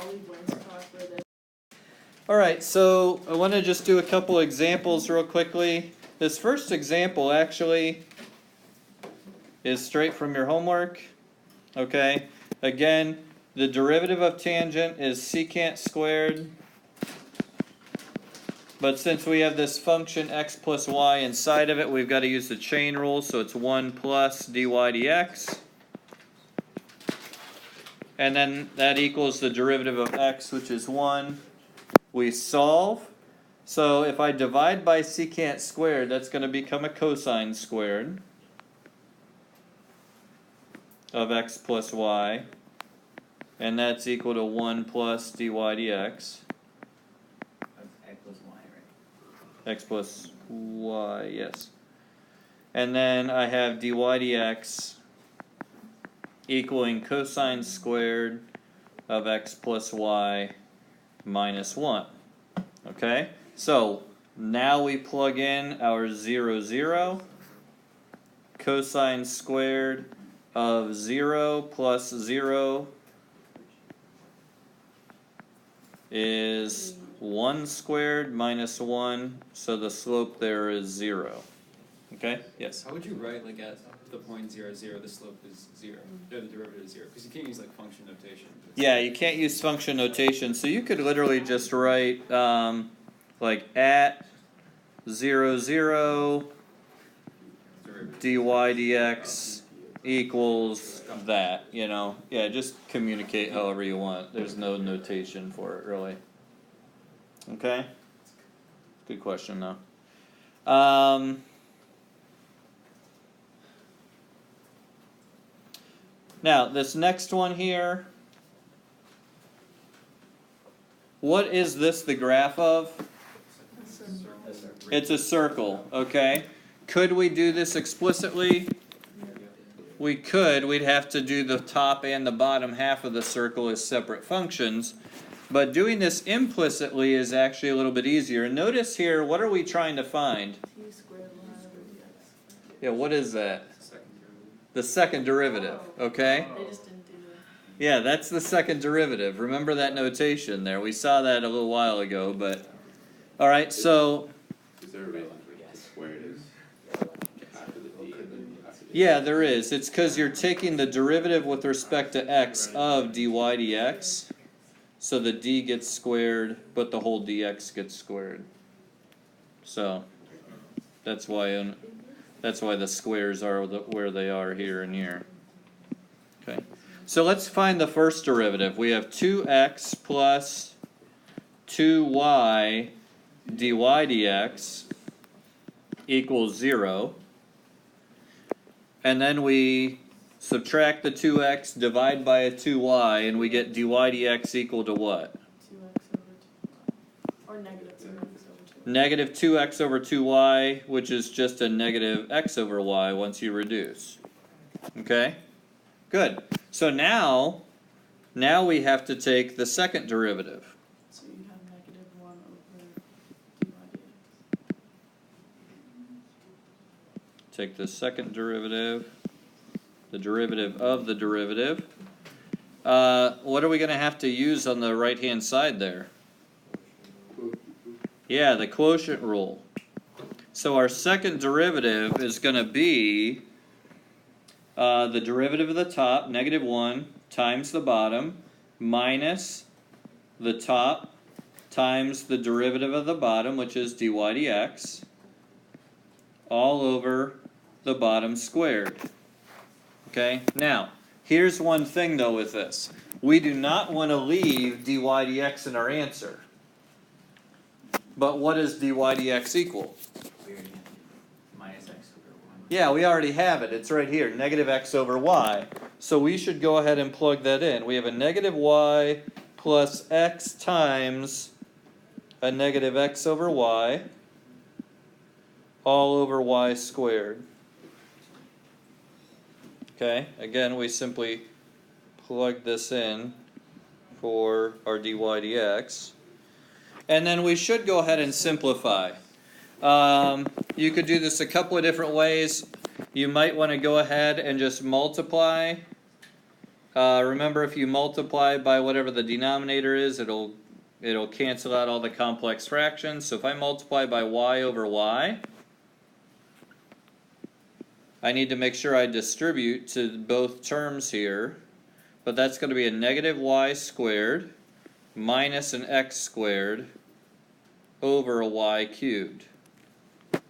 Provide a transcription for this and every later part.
I'll leave Wayne's talk for this. All right, so I want to just do a couple examples real quickly. This first example actually is straight from your homework. Okay, again, the derivative of tangent is secant squared. But since we have this function x plus y inside of it, we've got to use the chain rule, so it's 1 plus dy dx. And then that equals the derivative of x, which is 1. We solve. So if I divide by secant squared, that's going to become a cosine squared of x plus y. And that's equal to 1 plus dy dx. X plus y, yes. And then I have dy dx equaling cosine squared of x plus y minus 1. Okay? So, now we plug in our 0, 0. Cosine squared of 0 plus 0 is 1 squared minus 1, so the slope there is 0. Okay? Yes? How would you write, like, at the point 0, 0, the slope is 0, or the derivative is 0? Because you can't use, like, function notation. Yeah, you can't use function notation, so you could literally just write, like, at 0, 0, dy dx equals that, you know? Yeah, just communicate however you want. There's no notation for it, really. Okay? Good question, though. Now, this next one here, what is this the graph of? It's a circle, okay? Could we do this explicitly? We could. We'd have to do the top and the bottom half of the circle as separate functions. But doing this implicitly is actually a little bit easier. And notice here, what are we trying to find? T squared y over dx. Yeah, what is that? The second derivative, okay? They just didn't do it. Yeah, that's the second derivative. Remember that notation there. We saw that a little while ago, but... Alright, so... Is there a reason for where it is? After the d and then after the Yeah, there is. It's because you're taking the derivative with respect to x of dy dx. So the d gets squared, but the whole dx gets squared. So that's why the squares are where they are here and here. Okay. So let's find the first derivative. We have 2x plus 2y dy dx equals 0. And then we subtract the 2x, divide by a 2y, and we get dy dx equal to what? 2x over 2y. Or negative 2x over 2y. Negative 2x over 2y, which is just a negative x over y once you reduce. Okay? Good. So now we have to take the second derivative. So you have negative 1 over dy dx. Take the second derivative, the derivative of the derivative. What are we going to have to use on the right-hand side there? Yeah, the quotient rule. So our second derivative is going to be the derivative of the top, negative 1, times the bottom, minus the top times the derivative of the bottom, which is dy dx, all over the bottom squared. Okay, now, here's one thing though with this. We do not want to leave dy dx in our answer. But what does dy dx equal? Minus x over 1. Yeah, we already have it. It's right here, negative x over y. So we should go ahead and plug that in. We have a negative y plus x times a negative x over y all over y squared. Okay, again, we simply plug this in for our dy dx. And then we should go ahead and simplify. You could do this a couple of different ways. You might want to go ahead and just multiply Remember, if you multiply by whatever the denominator is, it'll cancel out all the complex fractions. So if I multiply by y over y, I need to make sure I distribute to both terms here. But that's going to be a negative y squared minus an x squared over a y cubed. Is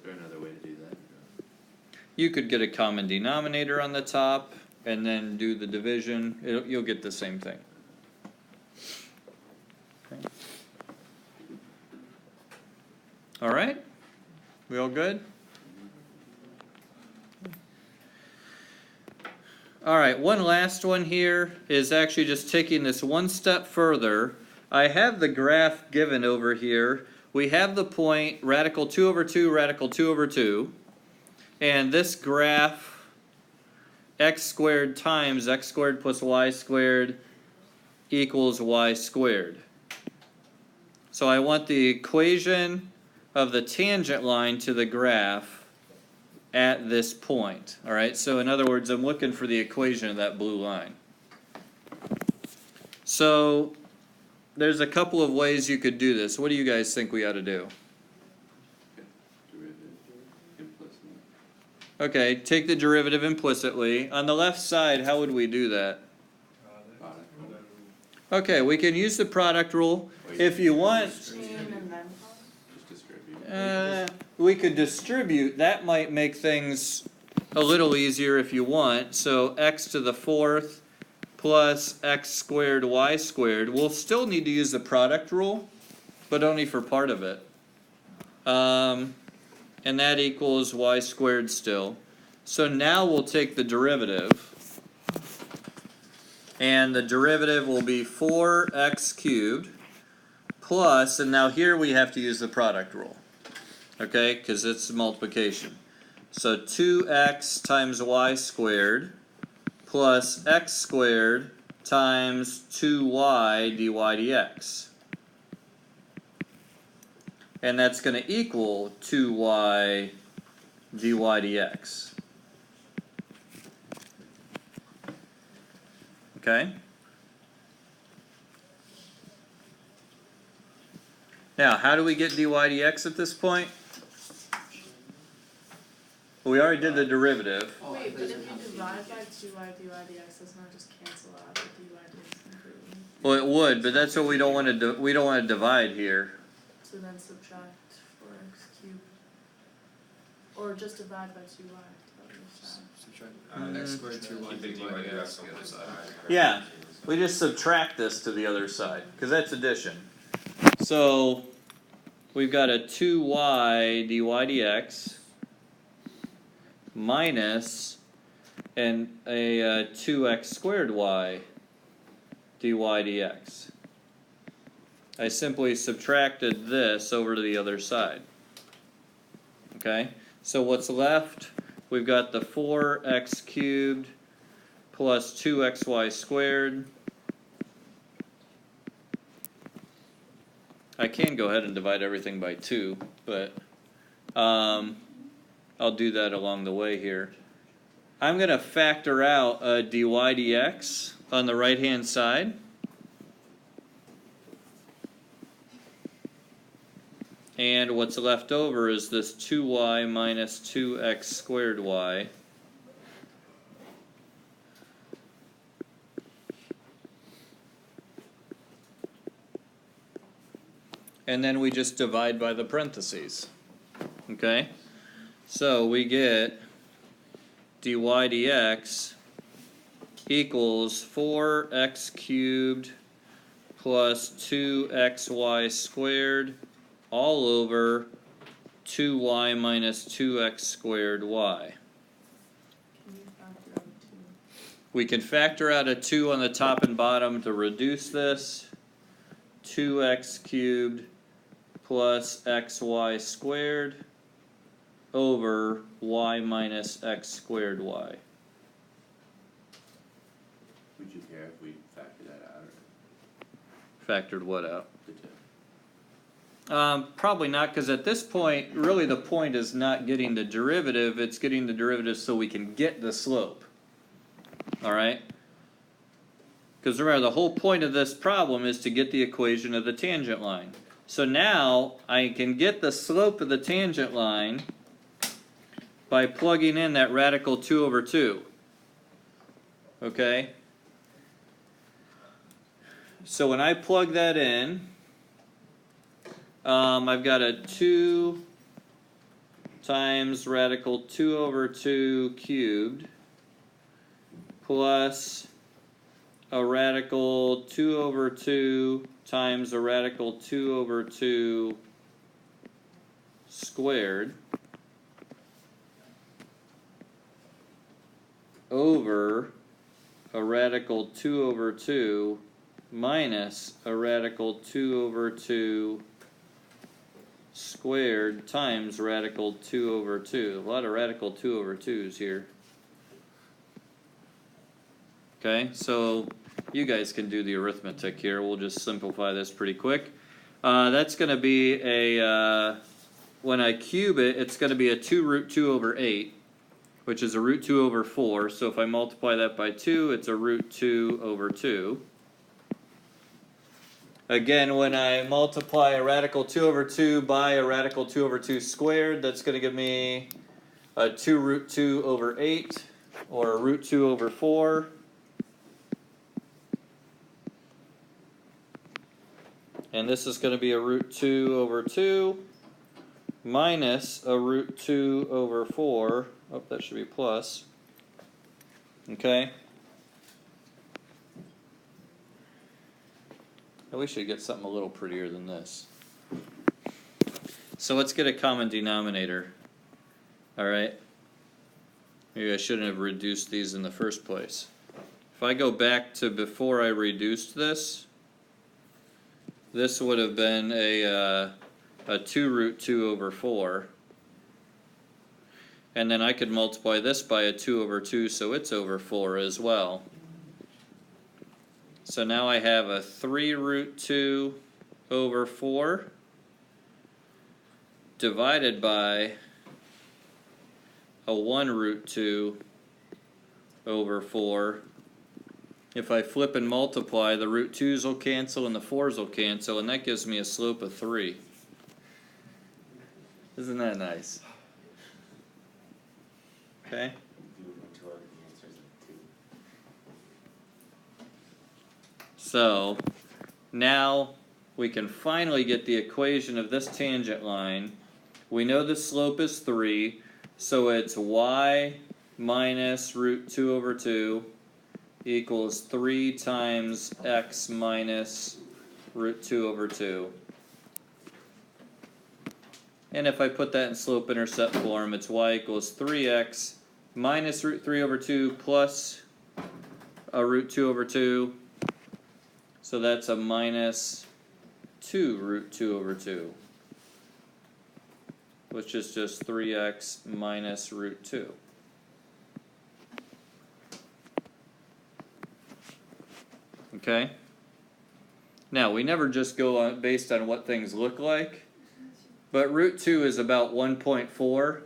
there another way to do that? You could get a common denominator on the top and then do the division. You'll get the same thing. Okay. All right? We all good? All right, one last one here is actually just taking this one step further. I have the graph given over here. We have the point radical 2 over 2, radical 2 over 2. And this graph, x squared times x squared plus y squared equals y squared. So I want the equation of the tangent line to the graph at this point. All right, so in other words, I'm looking for the equation of that blue line. So there's a couple of ways you could do this. What do you guys think we ought to do? Derivative implicit. Okay, take the derivative implicitly. On the left side, how would we do that? Product rule. Okay, we can use the product rule. If you want, Chain and then Just distribute. we could distribute. That might make things a little easier if you want. So x to the fourth plus x squared y squared. We'll still need to use the product rule, but only for part of it. And that equals y squared still. So now we'll take the derivative. And the derivative will be 4x cubed plus, and now here we have to use the product rule. Okay, because it's multiplication. So 2x times y squared plus x squared times 2y dy dx. And that's going to equal 2y dy dx. Okay? Now, how do we get dy dx at this point? Well, we already did the derivative. Wait, but if you divide by 2y dy dx, doesn't that just cancel out the dy dx completely? Well, it would, but that's what we don't want to do. We don't want to divide here. So then subtract 4x cubed. Or just divide by 2y to the other side. Subtract x squared 2y Keep the dy dy dx dx on the other side. Yeah, we just subtract this to the other side because that's addition. So we've got a 2y dy dx minus a 2x squared y dy dx. I simply subtracted this over to the other side. Okay, so what's left? We've got the 4x cubed plus 2xy squared. I can go ahead and divide everything by 2, but I'll do that along the way here. I'm going to factor out a dy dx on the right hand side. And what's left over is this 2y minus 2x squared y. And then we just divide by the parentheses. Okay? So we get dy dx equals 4x cubed plus 2xy squared all over 2y minus 2x squared y. Can you factor out 2? We can factor out a 2 on the top and bottom to reduce this. 2x cubed plus xy squared over y minus x squared y. Would you care if we factor that out or Factored what out? the 2? Probably not, because at this point, really the point is not getting the derivative, it's getting the derivative so we can get the slope. Alright? Because remember, the whole point of this problem is to get the equation of the tangent line. So now, I can get the slope of the tangent line by plugging in that radical 2 over 2. Okay? So when I plug that in, I've got a 2 times radical 2 over 2 cubed plus a radical 2 over 2 times a radical 2 over 2 squared over a radical 2 over 2 minus a radical 2 over 2 squared times radical 2 over 2. A lot of radical 2 over 2's here. Okay, so you guys can do the arithmetic here. We'll just simplify this pretty quick. That's going to be a, when I cube it, it's going to be a 2 root 2 over 8, which is a root 2 over 4. So if I multiply that by 2, it's a root 2 over 2. Again, when I multiply a radical 2 over 2 by a radical 2 over 2 squared, that's going to give me a 2 root 2 over 8, or a root 2 over 4. And this is going to be a root 2 over 2 minus a root 2 over 4. Oh, that should be plus. Okay. I wish I'd get something a little prettier than this. So let's get a common denominator. Alright. Maybe I shouldn't have reduced these in the first place. If I go back to before I reduced this, this would have been a 2 root 2 over 4. And then I could multiply this by a 2 over 2, so it's over 4 as well. So now I have a 3 root 2 over 4 divided by a 1 root 2 over 4. If I flip and multiply, the root 2's will cancel and the 4's will cancel, and that gives me a slope of 3. Isn't that nice? Okay. So now we can finally get the equation of this tangent line. We know the slope is 3, so it's y minus root 2 over 2 equals 3 times x minus root 2 over 2. And if I put that in slope-intercept form, it's y equals 3x minus root 3 over 2 plus a root 2 over 2. So that's a minus 2 root 2 over 2, which is just 3x minus root 2. Okay? Now, we never just go on based on what things look like, but root 2 is about 1.4,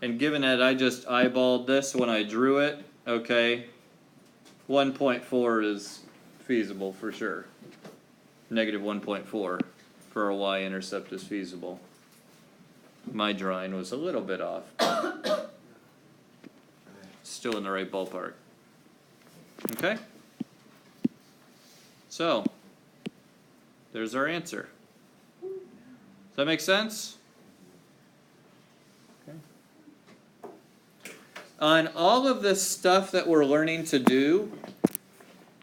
and given that I just eyeballed this when I drew it, okay, 1.4 is feasible for sure. Negative 1.4 for a y-intercept is feasible. My drawing was a little bit off. Still in the right ballpark. Okay? So, there's our answer. Does that make sense? Okay. On all of this stuff that we're learning to do,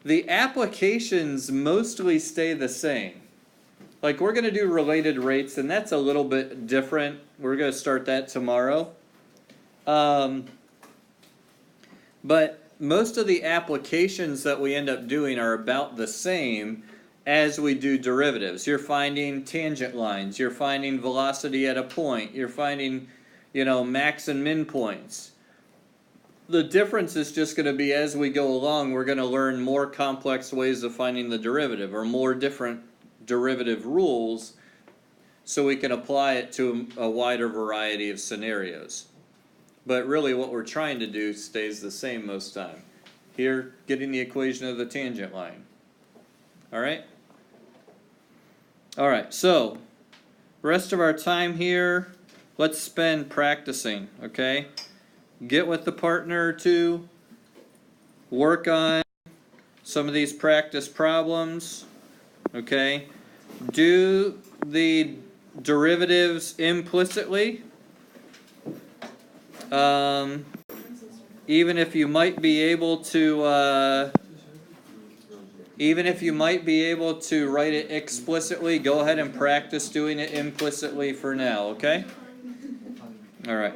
the applications mostly stay the same. Like, we're going to do related rates, and that's a little bit different. We're going to start that tomorrow. But most of the applications that we end up doing are about the same as we do derivatives. You're finding tangent lines. You're finding velocity at a point. You're finding, max and min points. The difference is just going to be as we go along, we're going to learn more complex ways of finding the derivative, or more different derivative rules so we can apply it to a wider variety of scenarios. But really what we're trying to do stays the same most time. Here, getting the equation of the tangent line. Alright? Alright, so, rest of our time here, let's spend practicing, okay? Get with the partner or two, work on some of these practice problems, okay? Do the derivatives implicitly. Even if you might be able to write it explicitly, go ahead and practice doing it implicitly for now, okay? All right.